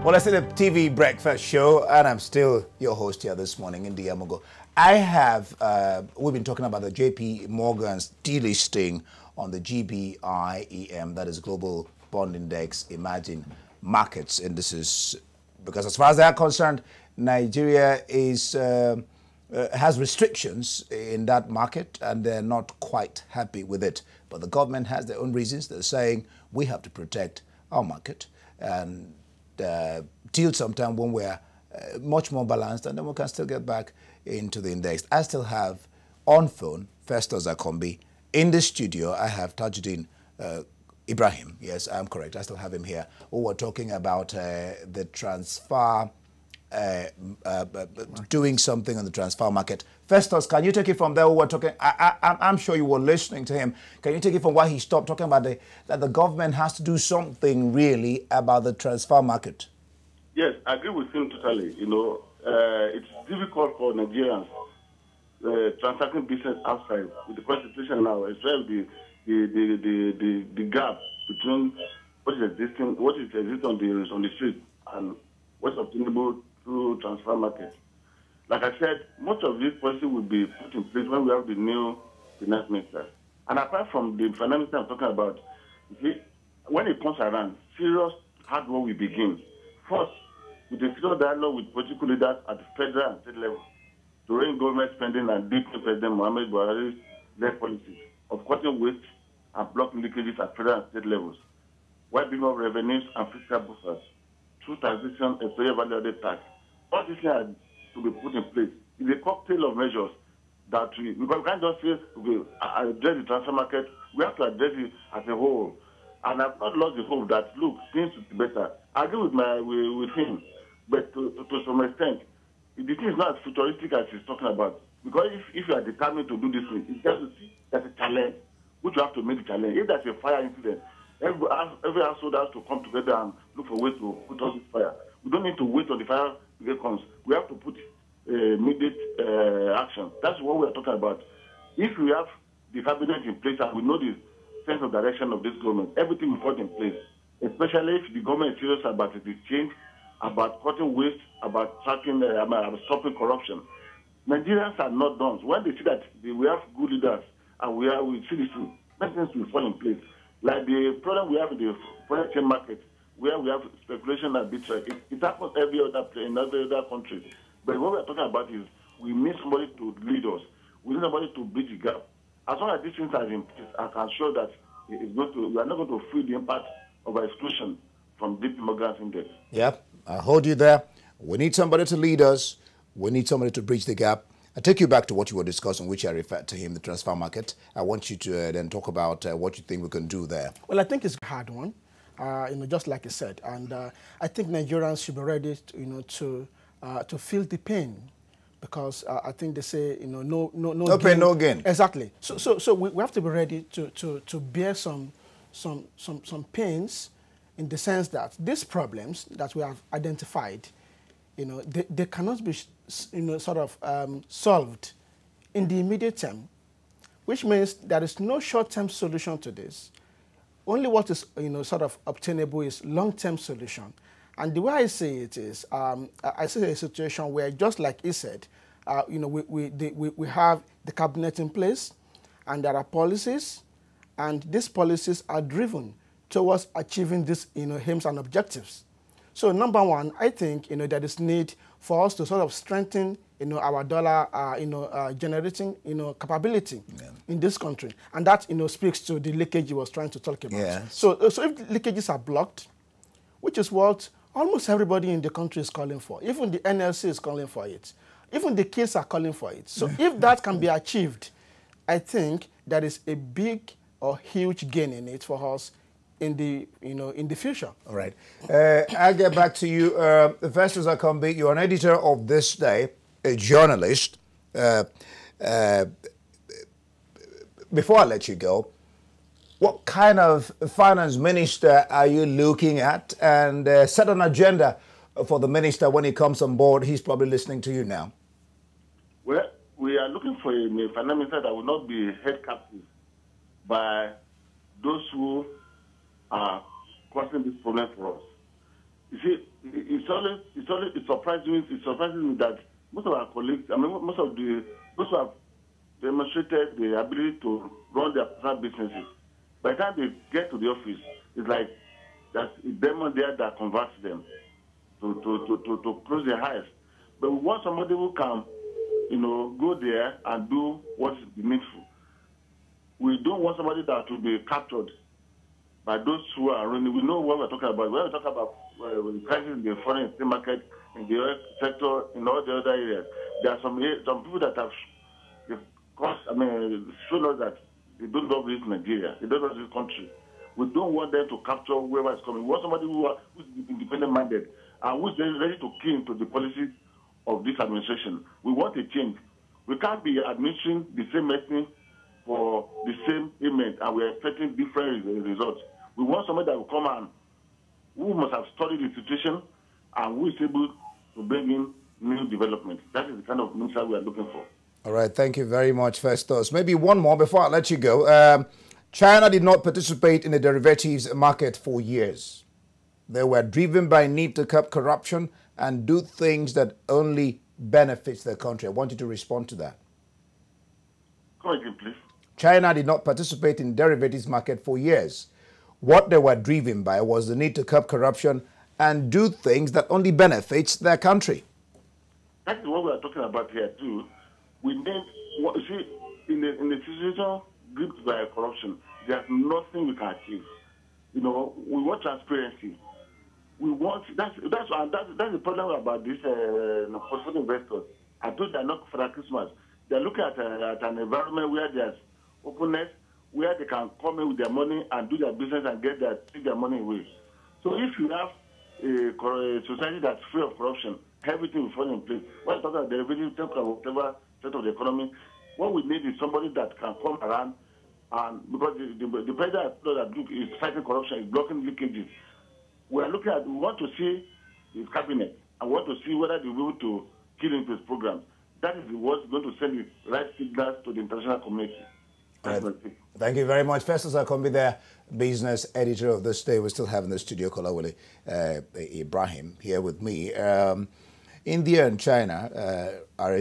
Well, it's the TV Breakfast Show, and I'm still your host here this morning in Diamogo. I have, we've been talking about the JPMorgan's delisting on the GBIEM, that is Global Bond Index Emerging Markets. And this is because as far as they're concerned, Nigeria is, has restrictions in that market, and they're not quite happy with it. But the government has their own reasons. They're saying we have to protect our market and till sometime when we're much more balanced, and then we can still get back into the index. I still have on phone Festus Akombi. In the studio, I have Tajuddin Ibrahim. Yes, I'm correct. I still have him here. We're talking about the transfer, doing something on the transfer market. Festus, can you take it from there? We're talking. I'm sure you were listening to him. Can you take it from why he stopped talking about that the government has to do something really about the transfer market? Yes, I agree with him totally. You know, it's difficult for Nigerians transacting business outside with the current situation now, especially the gap between what is existing on the street and what's obtainable through transfer market. Like I said, most of these policies will be put in place when we have the new finance minister. And apart from the finance minister I'm talking about, you see, when it comes around, serious hard work will begin. First, with the serious dialogue with political leaders at the federal and state level to rein government spending and deepen President Mohamed Buhari's led policies of cutting waste and blocking leakages at federal and state levels, while building up revenues and fiscal buffers through taxation and fair value-added tax. All these things are to be put in place. It's a cocktail of measures that because we can't just say, okay, address the transfer market. We have to address it as a whole. And I've not lost the hope that, look, things will be better. I agree with him, but to some extent, the thing is not as futuristic as he's talking about. Because if you are determined to do this thing, it's just to see that's a challenge, which you have to make the challenge. If there's a fire incident, every household has to come together and look for ways to put out this fire. We don't need to wait till the fire comes. We have to put immediate action. That's what we are talking about. If we have the cabinet in place and we know the sense of direction of this government, everything will put in place, especially if the government is serious about the change, about cutting waste, about tracking, about stopping corruption. Nigerians are not done. When they see that we have good leaders and we see this thing, things will fall in place. Like the problem we have in the foreign exchange market, where we have speculation and arbitrage. It happens every other place, in every other country. But what we're talking about is we need somebody to lead us. We need somebody to bridge the gap. As long as these things are in place, I can show that we are not going to feel the impact of our exclusion from JPMorgan's index. Yep, I hold you there. We need somebody to lead us. We need somebody to bridge the gap. I take you back to what you were discussing, which I referred to him, the transfer market. I want you to then talk about what you think we can do there. Well, I think it's a hard one. Just like you said, and I think Nigerians should be ready, to feel the pain, because I think they say, no pain, no gain. Exactly. So we have to be ready to bear some pains, in the sense that these problems that we have identified, they cannot be, solved in the immediate term, which means there is no short-term solution to this. Only what is, obtainable is long-term solution. And the way I see it is, I see a situation where, just like he said, we have the cabinet in place, and there are policies, and these policies are driven towards achieving these, aims and objectives. So, number one, I think, there is need for us to sort of strengthen, our dollar, generating, capability in this country. And that, speaks to the leakage he was trying to talk about. Yes. So if leakages are blocked, which is what almost everybody in the country is calling for, even the NLC is calling for it, even the kids are calling for it. So if that can be achieved, I think there is a big or huge gain in it for us in the future. All right. I'll get back to you. Festus Akombi, you're an editor of This Day, a journalist. Before I let you go, what kind of finance minister are you looking at? And set an agenda for the minister when he comes on board. He's probably listening to you now. Well, we are looking for a finance minister that will not be held captive by those who are causing this problem for us. You see, It's surprising me that most of our colleagues, I mean, most who have demonstrated the ability to run their personal businesses, by the time they get to the office, it's like there's a demon there that converts them to close their eyes. But we want somebody who can, go there and do what is needful. We don't want somebody that will be captured by those who are running. We know what we're talking about. When we talk about the crisis in the foreign exchange market, in the oil sector, in all the other areas, there are some people that have shown us that they don't love this Nigeria. They don't love this country. We don't want them to capture whoever is coming. We want somebody who's independent-minded and who's ready to key into the policies of this administration. We want a change. We can't be administering the same medicine for the same payment and we're expecting different results. We want somebody that will come and who must have studied the situation and who is able to bring in new development. That is the kind of minister we are looking for. All right, thank you very much, Festus. Maybe one more before I let you go. China did not participate in the derivatives market for years. They were driven by need to curb corruption and do things that only benefits their country. I want you to respond to that. Come again, please. China did not participate in derivatives market for years. What they were driven by was the need to curb corruption and do things that only benefits their country. That is what we are talking about here too. We need, in the situation gripped by corruption, there's nothing we can achieve. We want transparency. We want that's the problem about this portfolio investors. I told them not for that Christmas. They're looking at an environment where there's openness, where they can come in with their money and do their business and take their money away. So if you have a society that's free of corruption, everything will fall in place. When talking about derivatives, talking about whatever set of the economy, what we need is somebody that can come around and because the president that is fighting corruption, is blocking leakages. We want to see his cabinet and want to see whether they will be able to kill into his programs. That is what's going to send the right signals to the international community. Right. Thank you very much. Festus Akombi there, business editor of this day. We still have in the studio Kolawole Ibrahim here with me. India and China are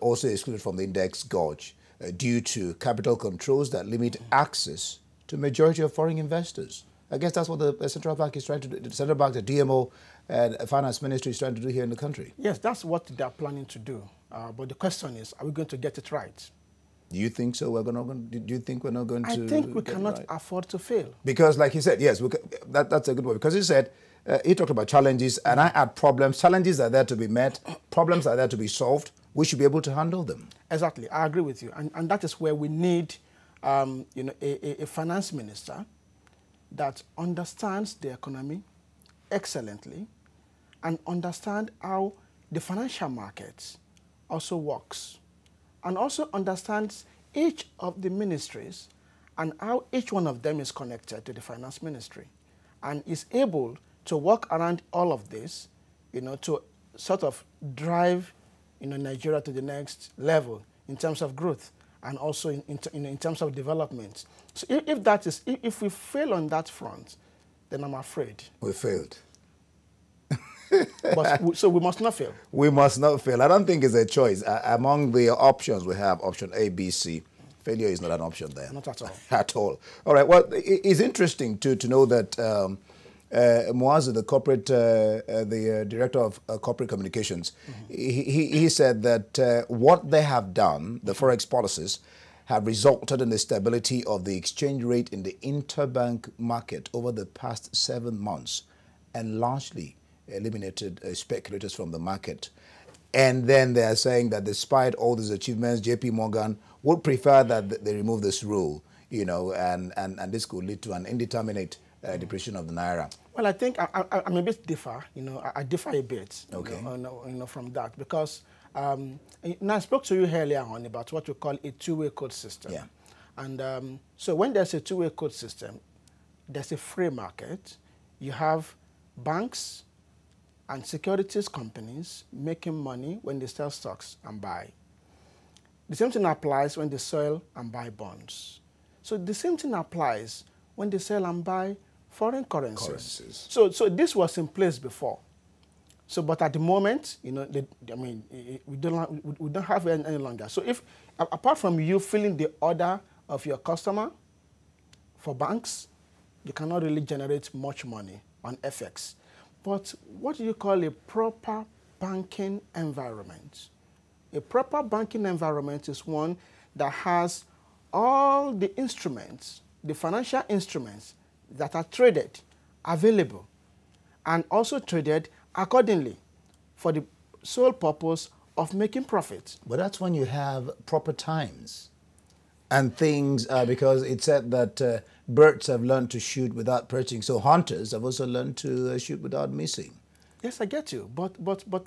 also excluded from the index gauge due to capital controls that limit access to majority of foreign investors. I guess that's what the central bank is trying to do. The central bank, the DMO, and the finance ministry is trying to do here in the country. Yes, that's what they're planning to do. But the question is, are we going to get it right? Do you think so? Do you think we're not going to? I think we cannot afford to fail. Because, like he said, yes, that's a good one. Because he said, he talked about challenges, and I add problems. Challenges are there to be met. Problems are there to be solved. We should be able to handle them. Exactly, I agree with you, and that is where we need, a finance minister that understands the economy excellently, and understand how the financial markets also works, and also understands each of the ministries and how each one of them is connected to the finance ministry, and is able to work around all of this, to sort of drive, Nigeria to the next level in terms of growth and also in terms of development. So if we fail on that front, then I'm afraid we failed. So we must not fail. We must not fail. I don't think it's a choice. Among the options we have, option A, B, C. Failure is not an option there. Not at all. At all. All right. Well, it's interesting to know that Muazu, the director of corporate communications, he said that what they have done, the Forex policies, have resulted in the stability of the exchange rate in the interbank market over the past 7 months and largely eliminated speculators from the market. And then they are saying that despite all these achievements, JPMorgan would prefer that they remove this rule, and this could lead to an indeterminate depreciation of the Naira. Well, I think I'm a bit differ, I differ a bit, okay. From that, because now I spoke to you earlier on about what we call a two-way code system. Yeah. And so when there's a two-way code system, there's a free market. You have banks and securities companies making money when they sell stocks and buy. The same thing applies when they sell and buy bonds. So the same thing applies when they sell and buy foreign currencies. So this was in place before. So, but at the moment, we don't have it any longer. So, if apart from you filling the order of your customer for banks, you cannot really generate much money on FX. But what do you call a proper banking environment? A proper banking environment is one that has all the instruments, the financial instruments that are traded, available, and also traded accordingly for the sole purpose of making profit. But that's when you have proper times and things, because it said that birds have learned to shoot without perching, so hunters have also learned to shoot without missing. Yes, I get you, but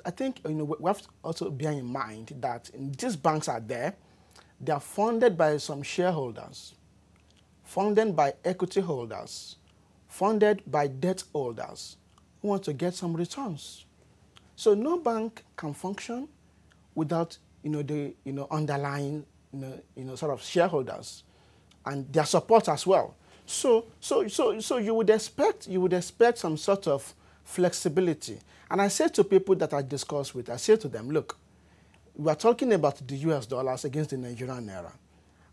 I think we have to also bear in mind that these banks are there. They are funded by some shareholders, funded by equity holders, funded by debt holders who want to get some returns. So no bank can function without the underlying sort of shareholders and their support as well. So you would expect some sort of flexibility. And I say to people that I discuss with, I say to them, look, we are talking about the US dollars against the Nigerian Naira.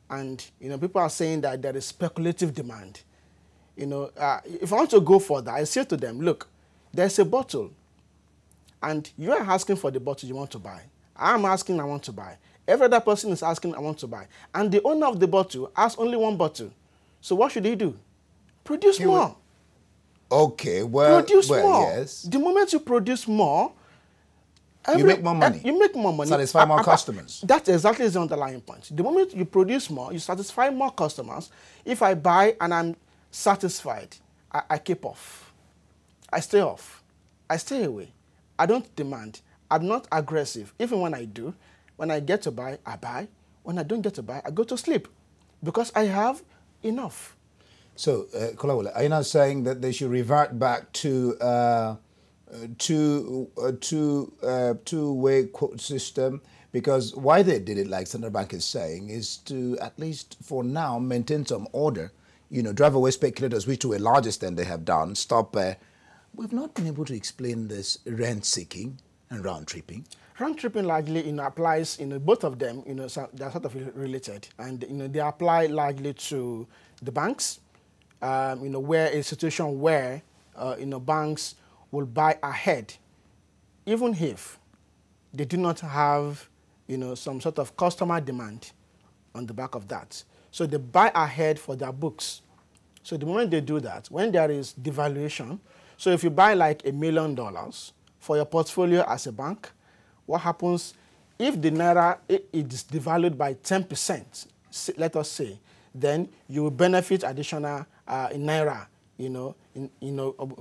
And people are saying that there is speculative demand. If I want to go further, I say to them, look, there's a bottle, and you are asking for the bottle you want to buy. I'm asking I want to buy. Every other person is asking I want to buy. And the owner of the bottle has only one bottle. So what should he do? Produce more. Okay, well, produce more. Yes. The moment you produce more, you make more money. You make more money. Satisfy more customers. That's exactly the underlying point. The moment you produce more, you satisfy more customers. If I buy and I'm satisfied, I keep off. I stay off. I stay away. I don't demand. I'm not aggressive. Even when I do, when I get to buy, I buy. When I don't get to buy, I go to sleep because I have enough. So, Kolawole, are you now saying that they should revert back to two-way quote system? Because why they did it, like Central Bank is saying, is to at least for now maintain some order. Drive away speculators, which to a large extent they have done. Stop. We've not been able to explain this rent-seeking and round-tripping. Round-tripping largely applies, both of them, they're sort of related. And, they apply largely to the banks, where a situation where, banks will buy ahead, even if they do not have, some sort of customer demand on the back of that. So they buy ahead for their books. So the moment they do that, when there is devaluation, so if you buy like $1 million for your portfolio as a bank, what happens if the Naira is devalued by 10%, let us say, then you will benefit additional in Naira,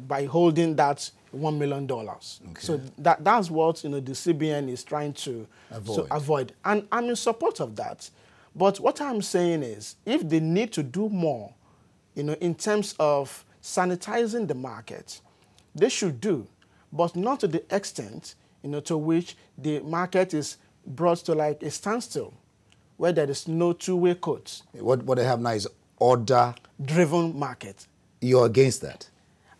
by holding that $1 million. Okay. So that's what the CBN is trying to avoid. And I'm in support of that. But what I'm saying is, if they need to do more, in terms of sanitizing the market, they should do, but not to the extent, to which the market is brought to like a standstill, where there is no two-way quotes. What they have now is order-driven market. You're against that?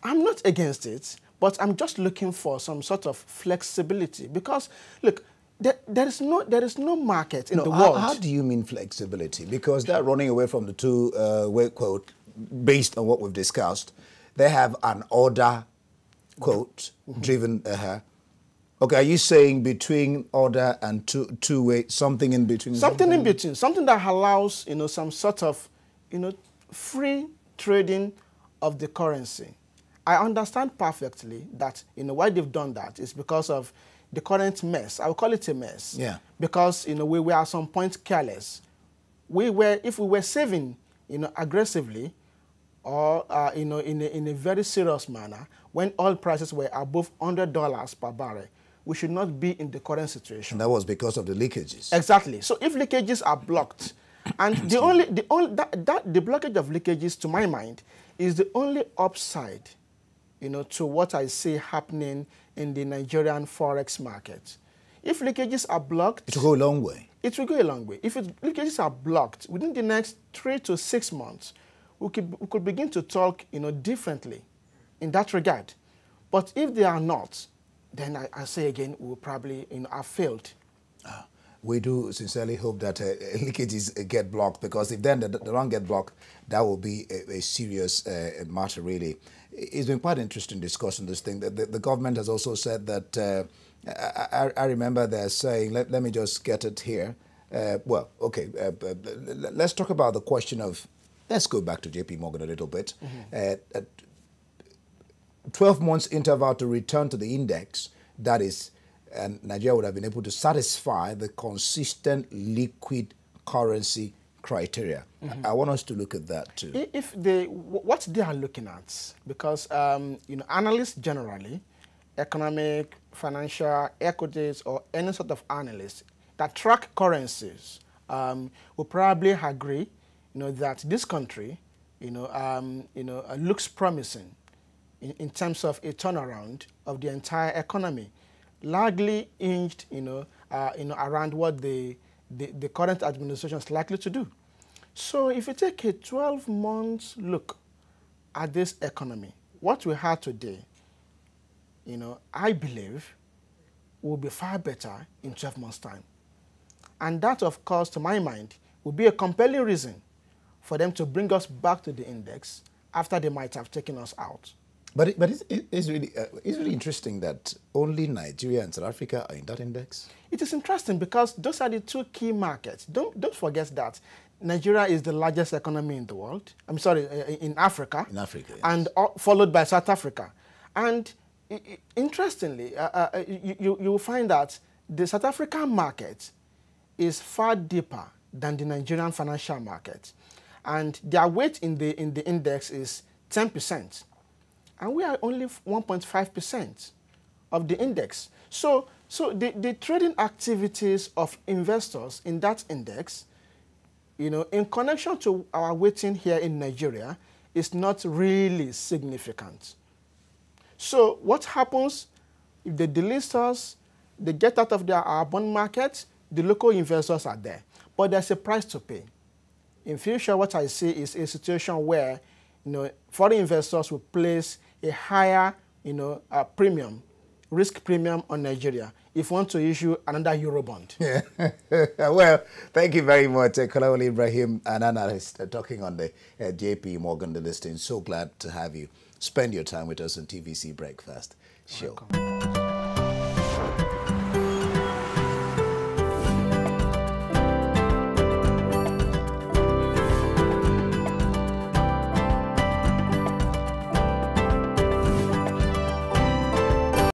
I'm not against it, but I'm just looking for some sort of flexibility because, look, there is no market in the world. How do you mean flexibility? Because they're running away from the two-way quote based on what we've discussed. They have an order quote driven. Okay, are you saying between order and two-way, something in between? Something in between, something that allows some sort of free trading of the currency. I understand perfectly that why they've done that is because of the current mess. I will call it a mess. Yeah. Because we were at some point careless. If we were saving aggressively or in a very serious manner, when oil prices were above $100 per barrel, we should not be in the current situation. And that was because of the leakages. Exactly. So if leakages are blocked, and the blockage of leakages, to my mind, is the only upside, to what I see happening in the Nigerian Forex market. If leakages are blocked, it will go a long way. It will go a long way. If leakages are blocked within the next 3 to 6 months, we could begin to talk, differently in that regard. But if they are not, then I say again, we'll probably have failed. We do sincerely hope that leakages get blocked, because if then they don't get blocked, that will be a serious matter, really. It's been quite interesting discussing this thing. The government has also said that, I remember they're saying, let me just get it here. Well, okay, let's talk about the question of, let's go back to JPMorgan a little bit. 12 months interval to return to the index, that is, and Nigeria would have been able to satisfy the consistent liquid currency criteria. I want us to look at that too. If what they are looking at, because analysts generally, economic, financial, equities, or any sort of analyst that track currencies will probably agree, that this country, looks promising in terms of a turnaround of the entire economy, largely hinged, around what the current administration is likely to do. So if you take a 12-month look at this economy, what we have today, I believe will be far better in 12 months' time. And that, of course, to my mind, would be a compelling reason for them to bring us back to the index after they might have taken us out. But it's really interesting that only Nigeria and South Africa are in that index. It is interesting because those are the two key markets. Don't forget that Nigeria is the largest economy in the world. I'm sorry, in Africa. In Africa, yes. And followed by South Africa. And interestingly, you will find that the South African market is far deeper than the Nigerian financial market, and their weight in the index is 10%. And we are only 1.5% of the index. So the trading activities of investors in that index, in connection to our weighting here in Nigeria, is not really significant. So what happens if they delist us, they get out of our bond market, the local investors are there. But there's a price to pay. In future, what I see is a situation where foreign investors will place a higher, risk premium on Nigeria if we want to issue another Eurobond. Yeah. Well, thank you very much, Kolawole Ibrahim, an analyst, talking on the JPMorgan listing. So glad to have you spend your time with us on TVC Breakfast show. Welcome.